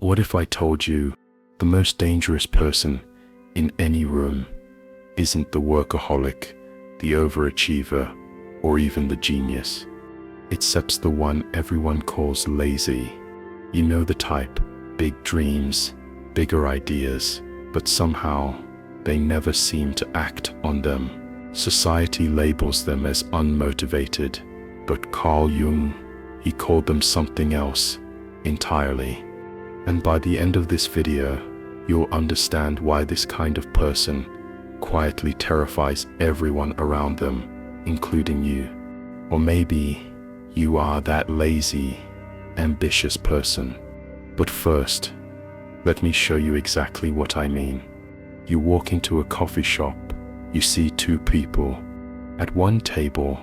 What if I told you the most dangerous person in any room isn't the workaholic, the overachiever, or even the genius? It's the one everyone calls lazy. You know the type, big dreams, bigger ideas, but somehow they never seem to act on them. Society labels them as unmotivated, but Carl Jung, he called them something else entirely. And by the end of this video, you'll understand why this kind of person quietly terrifies everyone around them, including you. Or maybe you are that lazy, ambitious person. But first, let me show you exactly what I mean. You walk into a coffee shop, you see two people. At one table,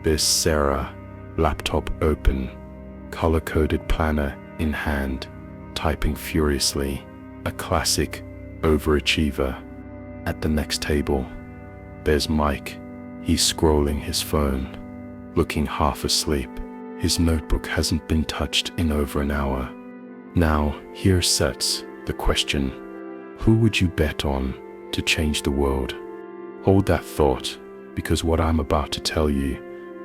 there's Sarah, laptop open, color-coded planner in hand, typing furiously, a classic overachiever. At the next table, there's Mike. He's scrolling his phone, looking half asleep. His notebook hasn't been touched in over an hour. Now, here sets the question: who would you bet on to change the world? Hold that thought, because what I'm about to tell you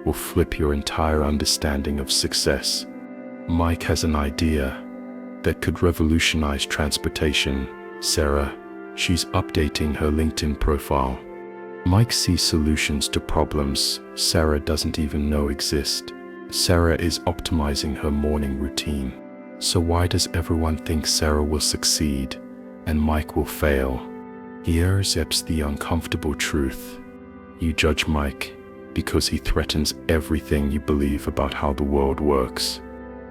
will flip your entire understanding of success. Mike has an idea that could revolutionize transportation. Sarah, she's updating her LinkedIn profile. Mike sees solutions to problems Sarah doesn't even know exist. Sarah is optimizing her morning routine. So why does everyone think Sarah will succeed and Mike will fail? Here's the uncomfortable truth. You judge Mike because he threatens everything you believe about how the world works.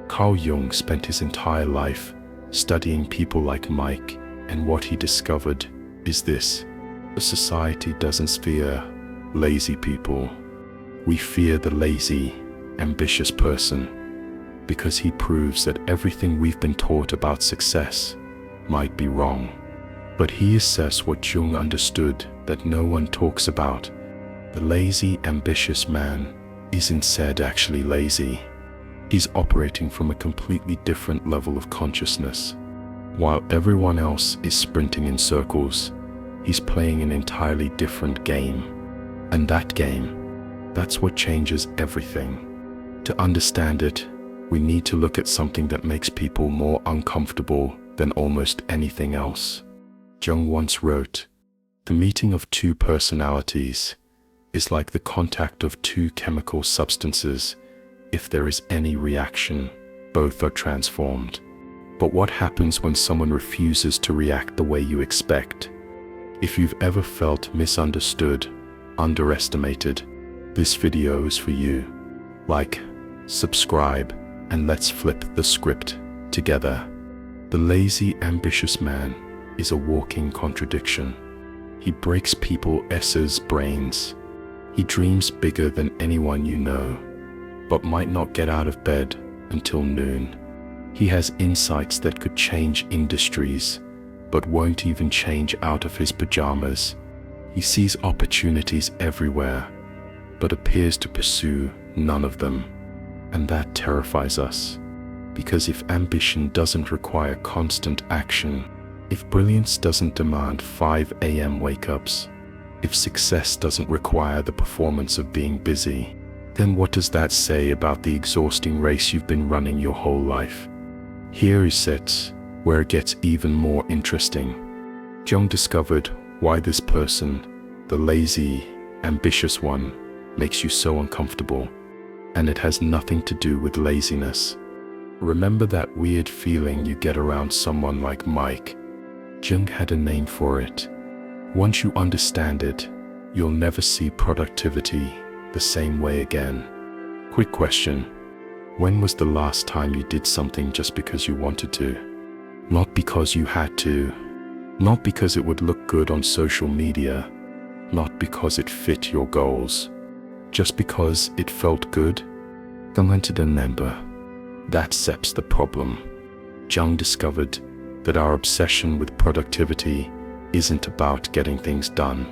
Carl Jung spent his entire life studying people like Mike, and what he discovered is this: the society doesn't fear lazy people. We fear the lazy, ambitious person, because he proves that everything we've been taught about success might be wrong. But he assessed what Jung understood that no one talks about. The lazy, ambitious man isn't said actually lazy. He's operating from a completely different level of consciousness. While everyone else is sprinting in circles, he's playing an entirely different game. And that game, that's what changes everything. To understand it, we need to look at something that makes people more uncomfortable than almost anything else. Jung once wrote, "The meeting of two personalities is like the contact of two chemical substances. If there is any reaction, both are transformed." But what happens when someone refuses to react the way you expect? If you've ever felt misunderstood, underestimated, this video is for you. Like, subscribe, and let's flip the script together. The lazy, ambitious man is a walking contradiction. He breaks people's brains. He dreams bigger than anyone you know, but might not get out of bed until noon. He has insights that could change industries, but won't even change out of his pajamas. He sees opportunities everywhere, but appears to pursue none of them. And that terrifies us, because if ambition doesn't require constant action, if brilliance doesn't demand 5 a.m. wake-ups, if success doesn't require the performance of being busy, then what does that say about the exhausting race you've been running your whole life? Here is where it gets even more interesting. Jung discovered why this person, the lazy, ambitious one, makes you so uncomfortable. And it has nothing to do with laziness. Remember that weird feeling you get around someone like Mike? Jung had a name for it. Once you understand it, you'll never see productivity the same way again. Quick question: when was the last time you did something just because you wanted to? Not because you had to. Not because it would look good on social media. Not because it fit your goals. Just because it felt good? Remember, that's the problem. Jung discovered that our obsession with productivity isn't about getting things done.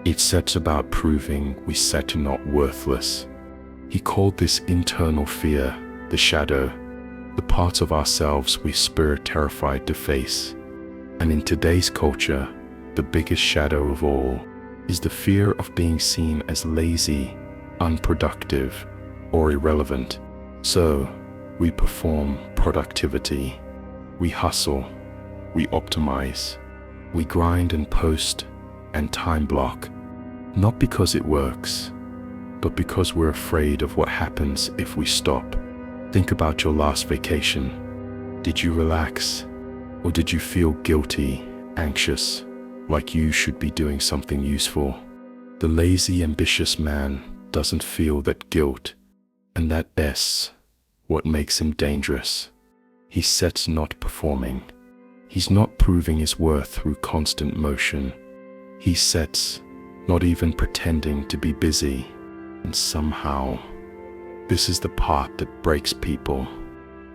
It's about proving we not worthless. He called this internal fear the shadow. the parts of ourselves we spirit terrified to face. And in today's culture, the biggest shadow of all is the fear of being seen as lazy, unproductive, or irrelevant. So, we perform productivity. We hustle, we optimize, we grind and post and time block, not because it works, but because we're afraid of what happens if we stop. Think about your last vacation. Did you relax? Or did you feel guilty, anxious, like you should be doing something useful? The lazy, ambitious man doesn't feel that guilt, and that's what makes him dangerous. He sets not performing. He's not proving his worth through constant motion. He sets not even pretending to be busy. And somehow, this is the part that breaks people.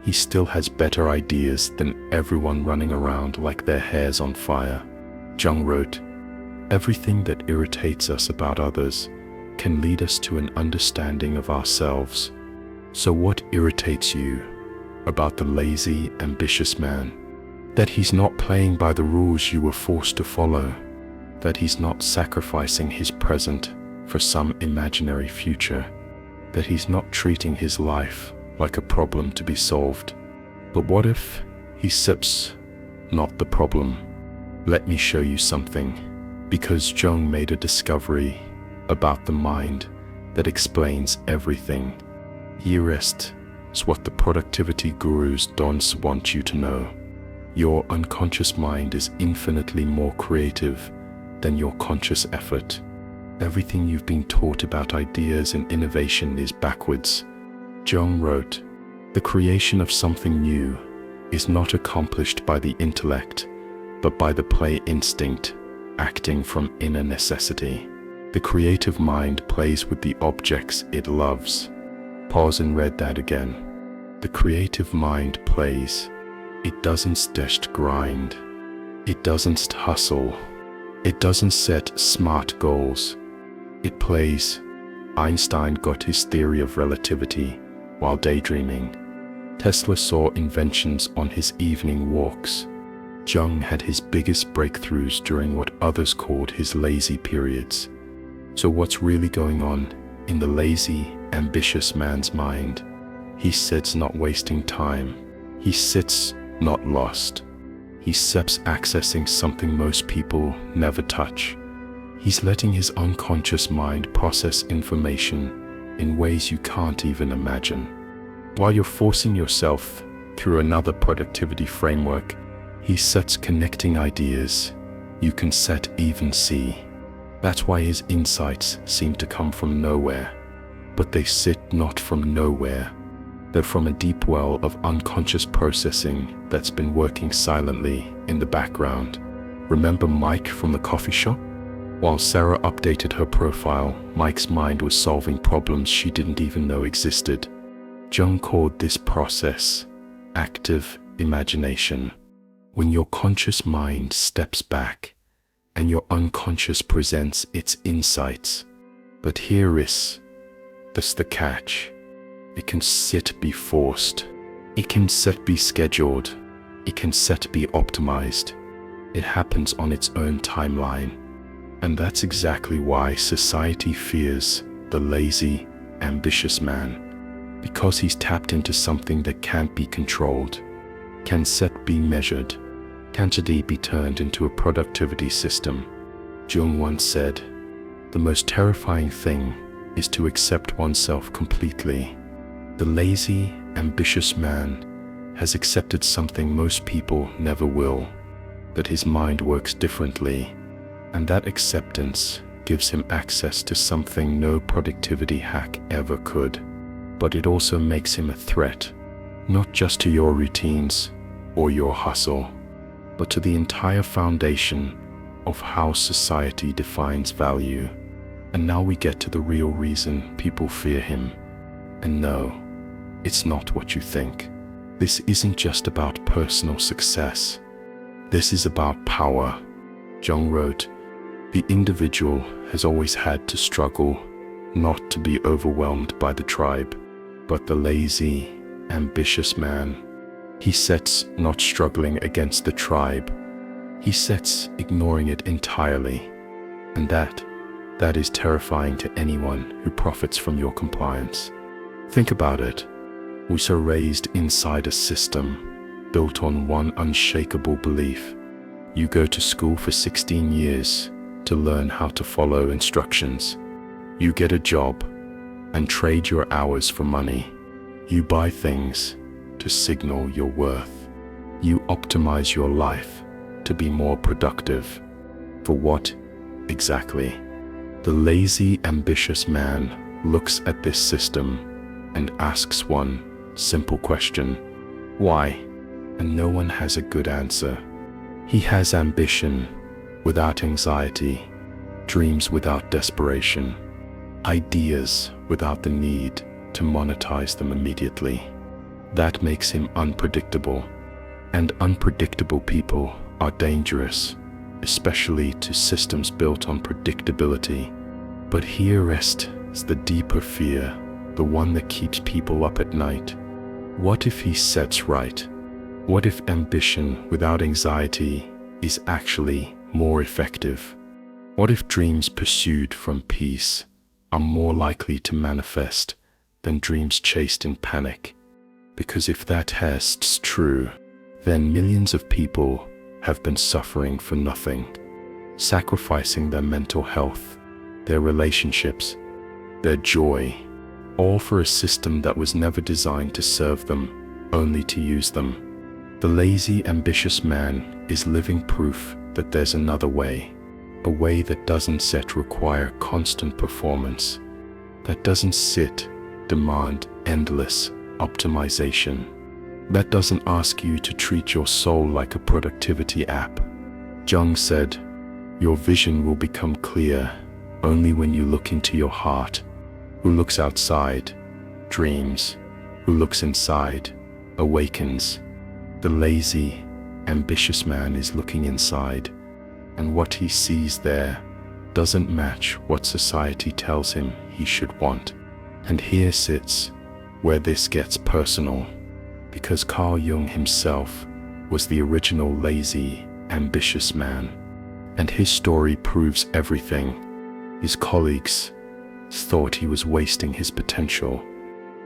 He still has better ideas than everyone running around like their hair's on fire. Jung wrote, "Everything that irritates us about others can lead us to an understanding of ourselves." So what irritates you about the lazy, ambitious man? That he's not playing by the rules you were forced to follow. That he's not sacrificing his present for some imaginary future. That he's not treating his life like a problem to be solved. But what if he sips not the problem? Let me show you something. Because Jung made a discovery about the mind that explains everything. Here is what the productivity gurus don't want you to know. Your unconscious mind is infinitely more creative than your conscious effort. Everything you've been taught about ideas and innovation is backwards. Jung wrote, "The creation of something new is not accomplished by the intellect, but by the play instinct, acting from inner necessity. The creative mind plays with the objects it loves." Pause and read that again. The creative mind plays. It doesn't just grind. It doesn't hustle. It doesn't set smart goals. It plays. Einstein got his theory of relativity while daydreaming. Tesla saw inventions on his evening walks. Jung had his biggest breakthroughs during what others called his lazy periods. So what's really going on in the lazy, ambitious man's mind? He sits not wasting time. He sits not lost. He sits accessing something most people never touch. He's letting his unconscious mind process information in ways you can't even imagine. While you're forcing yourself through another productivity framework, he sits connecting ideas you can set even see. That's why his insights seem to come from nowhere. But they sit not from nowhere. They're from a deep well of unconscious processing that's been working silently in the background. Remember Mike from the coffee shop? While Sarah updated her profile, Mike's mind was solving problems she didn't even know existed. Jung called this process active imagination. When your conscious mind steps back and your unconscious presents its insights. But here is that's the catch. It can sit be forced. It can set be scheduled. It can set be optimized. It happens on its own timeline. And that's exactly why society fears the lazy, ambitious man. Because he's tapped into something that can't be controlled, can set be measured, can't be turned into a productivity system. Jung once said, "The most terrifying thing is to accept oneself completely." The lazy, ambitious man has accepted something most people never will, that his mind works differently, and that acceptance gives him access to something no productivity hack ever could. But it also makes him a threat, not just to your routines or your hustle, but to the entire foundation of how society defines value. And now we get to the real reason people fear him. And no, it's not what you think. This isn't just about personal success. This is about power. Jung wrote, "The individual has always had to struggle not to be overwhelmed by the tribe, but the lazy, ambitious man He sets not struggling against the tribe. He sets ignoring it entirely. And that is terrifying to anyone who profits from your compliance. Think about it. We are raised inside a system built on one unshakable belief. You go to school for 16 years to learn how to follow instructions. You get a job and trade your hours for money. You buy things to signal your worth. You optimize your life to be more productive. For what exactly? The lazy, ambitious man looks at this system and asks one simple question: why? And no one has a good answer. He has ambition without anxiety, dreams without desperation, ideas without the need to monetize them immediately. That makes him unpredictable. And unpredictable people are dangerous, especially to systems built on predictability. But here rests the deeper fear, the one that keeps people up at night. What if he sets right? What if ambition without anxiety is actually more effective? What if dreams pursued from peace are more likely to manifest than dreams chased in panic? Because if that tests true, then millions of people have been suffering for nothing, sacrificing their mental health, their relationships, their joy, all for a system that was never designed to serve them, only to use them. The lazy, ambitious man is living proof that there's another way, a way that doesn't require constant performance, that doesn't demand endless optimization, that doesn't ask you to treat your soul like a productivity app. Jung said, "Your vision will become clear only when you look into your heart. Who looks outside dreams, who looks inside awakens." The lazy, ambitious man is looking inside, and what he sees there doesn't match what society tells him he should want. And here sits where this gets personal, because Carl Jung himself was the original lazy, ambitious man, and his story proves everything. His colleagues thought he was wasting his potential.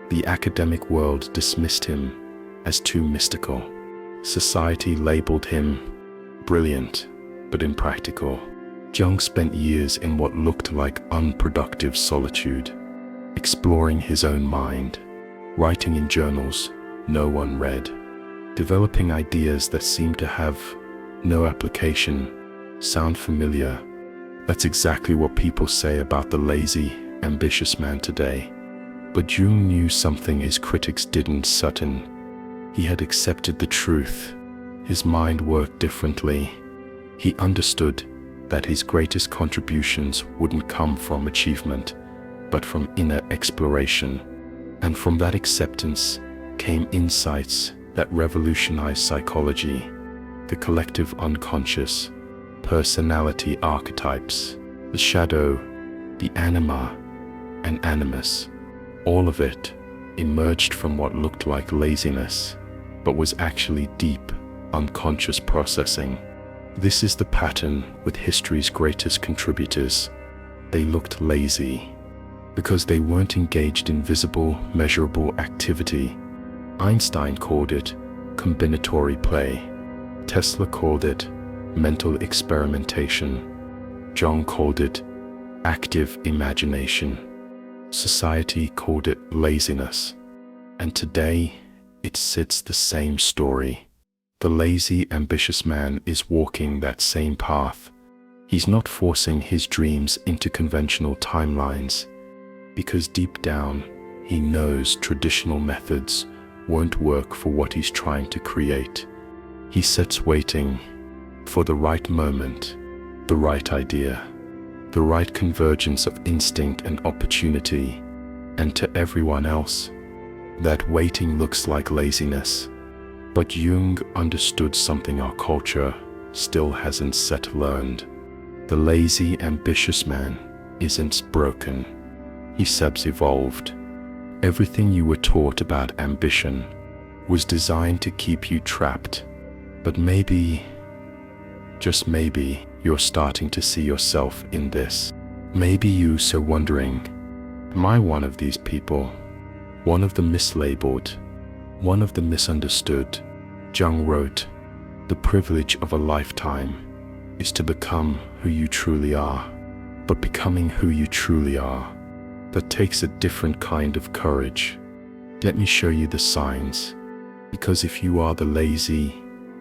The academic world dismissed him as too mystical. Society labeled him brilliant, but impractical. Jung spent years in what looked like unproductive solitude, exploring his own mind, writing in journals no one read, developing ideas that seemed to have no application. Sound familiar? That's exactly what people say about the lazy, ambitious man today. But Jung knew something his critics didn't. He had accepted the truth. His mind worked differently. He understood that his greatest contributions wouldn't come from achievement, but from inner exploration. And from that acceptance came insights that revolutionized psychology, the collective unconscious, personality archetypes, the shadow, the anima, and animus. All of it emerged from what looked like laziness, but was actually deep, unconscious processing. This is the pattern with history's greatest contributors. They looked lazy because they weren't engaged in visible, measurable activity. Einstein called it combinatory play. Tesla called it mental experimentation. Jung called it active imagination. Society called it laziness. And today, it sits the same story. The lazy, ambitious man is walking that same path. He's not forcing his dreams into conventional timelines, because deep down, he knows traditional methods won't work for what he's trying to create. He sits waiting for the right moment, the right idea, the right convergence of instinct and opportunity, and to everyone else, that waiting looks like laziness. But Jung understood something our culture still hasn't learned. The lazy, ambitious man isn't broken. He's evolved. Everything you were taught about ambition, was designed to keep you trapped. But maybe, just maybe, you're starting to see yourself in this. Maybe you're so wondering, am I one of these people? One of the mislabeled, one of the misunderstood? Jung wrote, "The privilege of a lifetime is to become who you truly are." But becoming who you truly are, that takes a different kind of courage. Let me show you the signs. Because if you are the lazy,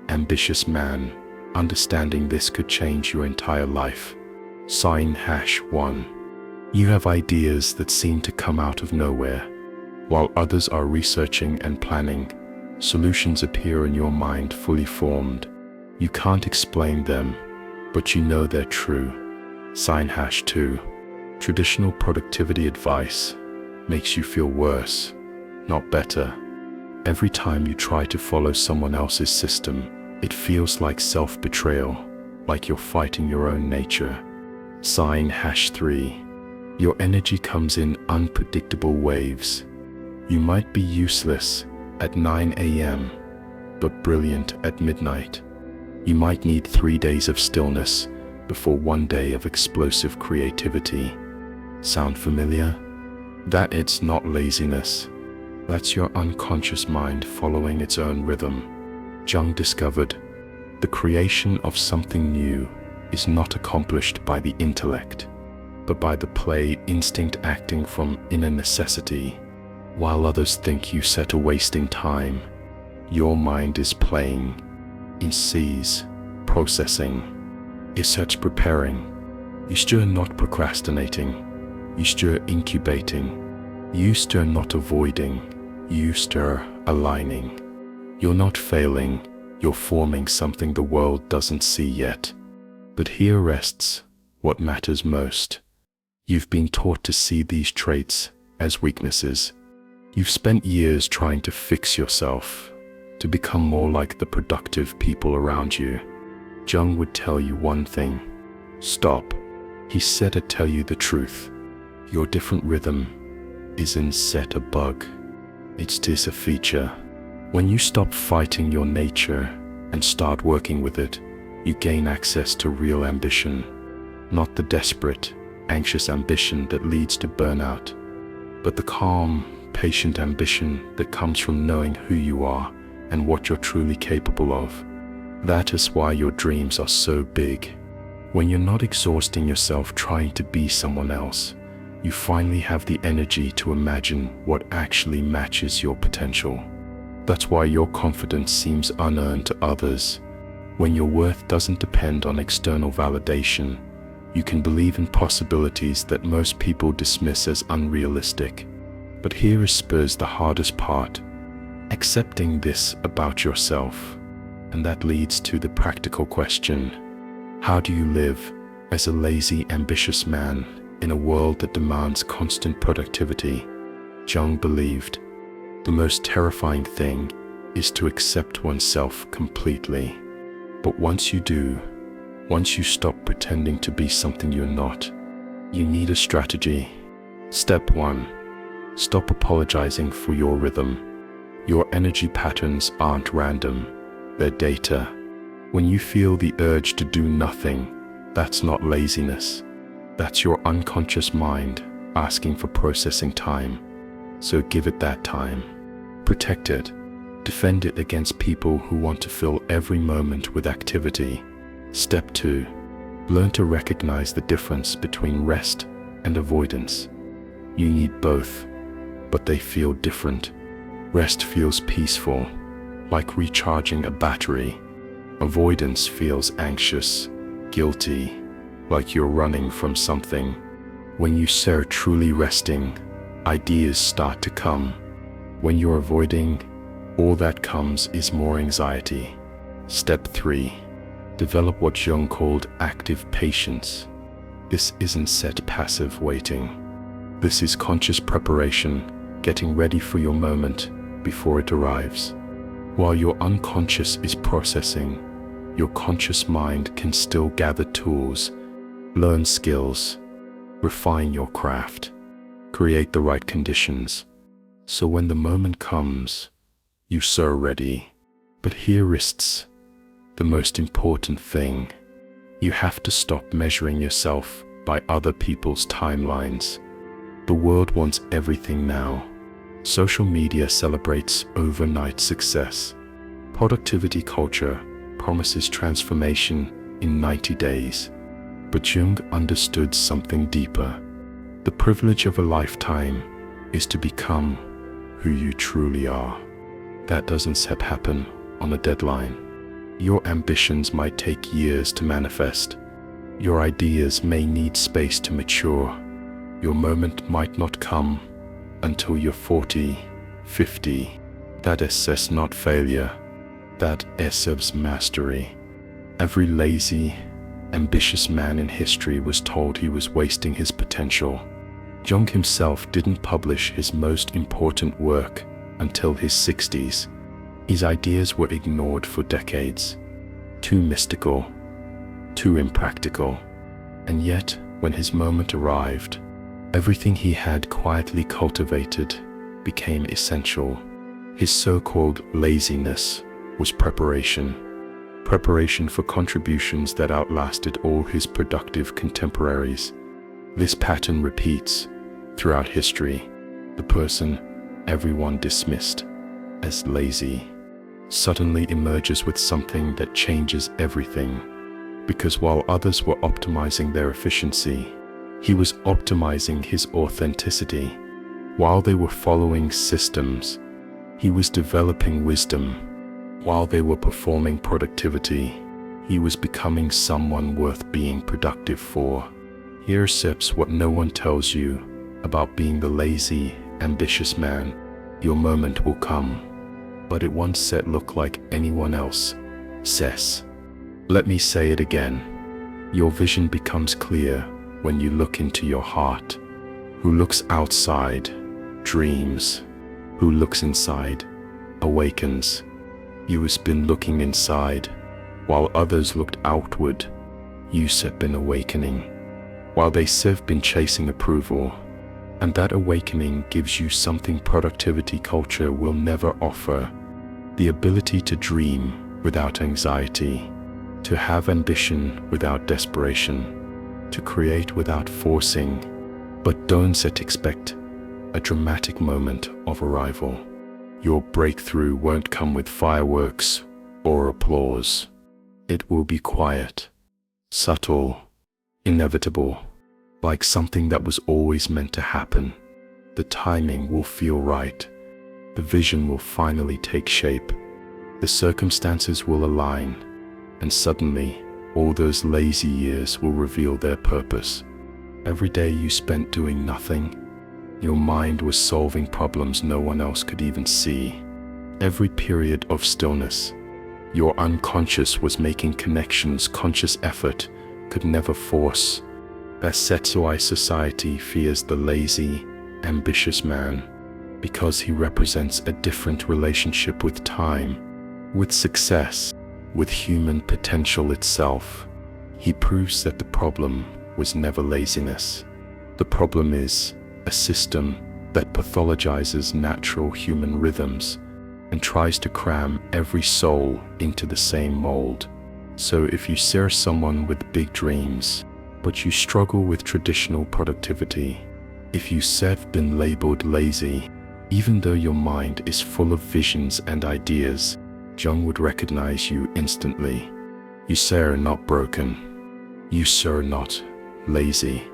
ambitious man, understanding this could change your entire life. Sign #1. You have ideas that seem to come out of nowhere. While others are researching and planning, solutions appear in your mind fully formed. You can't explain them, but you know they're true. Sign #2. Traditional productivity advice makes you feel worse, not better. Every time you try to follow someone else's system, it feels like self-betrayal, like you're fighting your own nature. Sign #3. Your energy comes in unpredictable waves. You might be useless at 9 a.m., but brilliant at midnight. You might need 3 days of stillness before 1 day of explosive creativity. Sound familiar? That it's not laziness. That's your unconscious mind following its own rhythm. Jung discovered, the creation of something new is not accomplished by the intellect, but by the play instinct acting from inner necessity. While others think you set a wasting time, your mind is playing, in sees, processing, is such preparing. You stir not procrastinating, you stir incubating, you stir not avoiding, you stir aligning. You're not failing, you're forming something the world doesn't see yet. But here rests what matters most. You've been taught to see these traits as weaknesses. You've spent years trying to fix yourself, to become more like the productive people around you. Jung would tell you one thing: stop. He said to tell you the truth. Your different rhythm isn't set a bug. It's just a feature. When you stop fighting your nature and start working with it, you gain access to real ambition, not the desperate, anxious ambition that leads to burnout, but the calm, patient ambition that comes from knowing who you are and what you're truly capable of. That is why your dreams are so big. When you're not exhausting yourself trying to be someone else, you finally have the energy to imagine what actually matches your potential. That's why your confidence seems unearned to others. When your worth doesn't depend on external validation, you can believe in possibilities that most people dismiss as unrealistic. But here is the hardest part: accepting this about yourself. And that leads to the practical question: how do you live as a lazy, ambitious man in a world that demands constant productivity? Jung believed the most terrifying thing is to accept oneself completely. But once you do, once you stop pretending to be something you're not, you need a strategy. Step 1. Stop apologizing for your rhythm. Your energy patterns aren't random, they're data. When you feel the urge to do nothing, that's not laziness. That's your unconscious mind asking for processing time. So give it that time. Protect it. Defend it against people who want to fill every moment with activity. Step 2. Learn to recognize the difference between rest and avoidance. You need both, but they feel different. Rest feels peaceful, like recharging a battery. Avoidance feels anxious, guilty, like you're running from something. When you start truly resting, ideas start to come. When you're avoiding, all that comes is more anxiety. Step 3. Develop what Jung called active patience. This isn't set passive waiting. This is conscious preparation, getting ready for your moment before it arrives. While your unconscious is processing, your conscious mind can still gather tools, learn skills, refine your craft, create the right conditions. So when the moment comes, you're so ready. But here is the most important thing. You have to stop measuring yourself by other people's timelines. The world wants everything now. Social media celebrates overnight success. Productivity culture promises transformation in 90 days. But Jung understood something deeper. The privilege of a lifetime is to become who you truly are. That doesn't happen on a deadline. Your ambitions might take years to manifest. Your ideas may need space to mature. Your moment might not come until you're 40, 50. That is not failure. That is mastery. Every lazy, ambitious man in history was told he was wasting his potential. Jung himself didn't publish his most important work until his 60s. His ideas were ignored for decades. Too mystical, too impractical. And yet, when his moment arrived, everything he had quietly cultivated became essential. His so-called laziness was preparation. Preparation for contributions that outlasted all his productive contemporaries. This pattern repeats throughout history. The person everyone dismissed as lazy suddenly emerges with something that changes everything. Because while others were optimizing their efficiency, he was optimizing his authenticity. While they were following systems, he was developing wisdom. While they were performing productivity, he was becoming someone worth being productive for. Here's what no one tells you about being the lazy, ambitious man. Your moment will come, but it won't look like anyone else says. Let me say it again. Your vision becomes clear when you look into your heart. Who looks outside dreams. Who looks inside awakens. You have been looking inside, while others looked outward. You have been awakening, while they have been chasing approval. And that awakening gives you something productivity culture will never offer. The ability to dream without anxiety, to have ambition without desperation, to create without forcing. But don't expect a dramatic moment of arrival. Your breakthrough won't come with fireworks or applause. It will be quiet, subtle, inevitable, like something that was always meant to happen. The timing will feel right. The vision will finally take shape. The circumstances will align, and suddenly, all those lazy years will reveal their purpose. Every day you spent doing nothing, your mind was solving problems no one else could even see. Every period of stillness, your unconscious was making connections conscious effort could never force. That's why society fears the lazy, ambitious man, because he represents a different relationship with time, with success, with human potential itself. He proves that the problem was never laziness. The problem is a system that pathologizes natural human rhythms and tries to cram every soul into the same mold. So if you see someone with big dreams, but you struggle with traditional productivity, if you have been labeled lazy, even though your mind is full of visions and ideas, Jung would recognize you instantly. You are not broken. You are not lazy.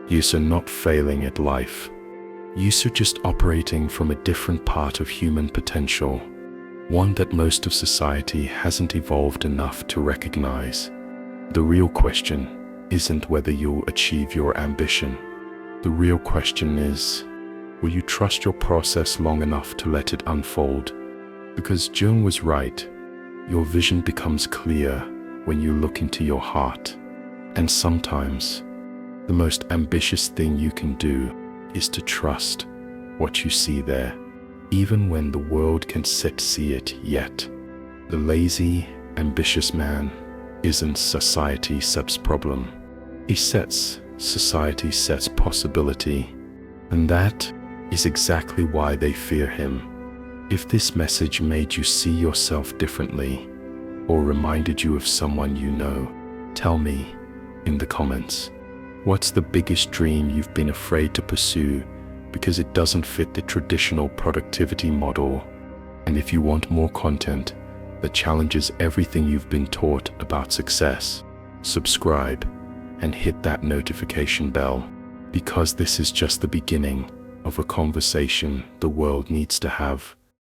You are not failing at life. You are just operating from a different part of human potential, one that most of society hasn't evolved enough to recognize. The real question isn't whether you'll achieve your ambition. The real question is, will you trust your process long enough to let it unfold? Because Jung was right, your vision becomes clear when you look into your heart. And sometimes, the most ambitious thing you can do is to trust what you see there, even when the world can see it yet. The lazy, ambitious man isn't society's problem. He sets society's possibility, and that is exactly why they fear him. If this message made you see yourself differently or reminded you of someone you know, tell me in the comments. What's the biggest dream you've been afraid to pursue because it doesn't fit the traditional productivity model? And if you want more content that challenges everything you've been taught about success, subscribe and hit that notification bell, because this is just the beginning of a conversation the world needs to have.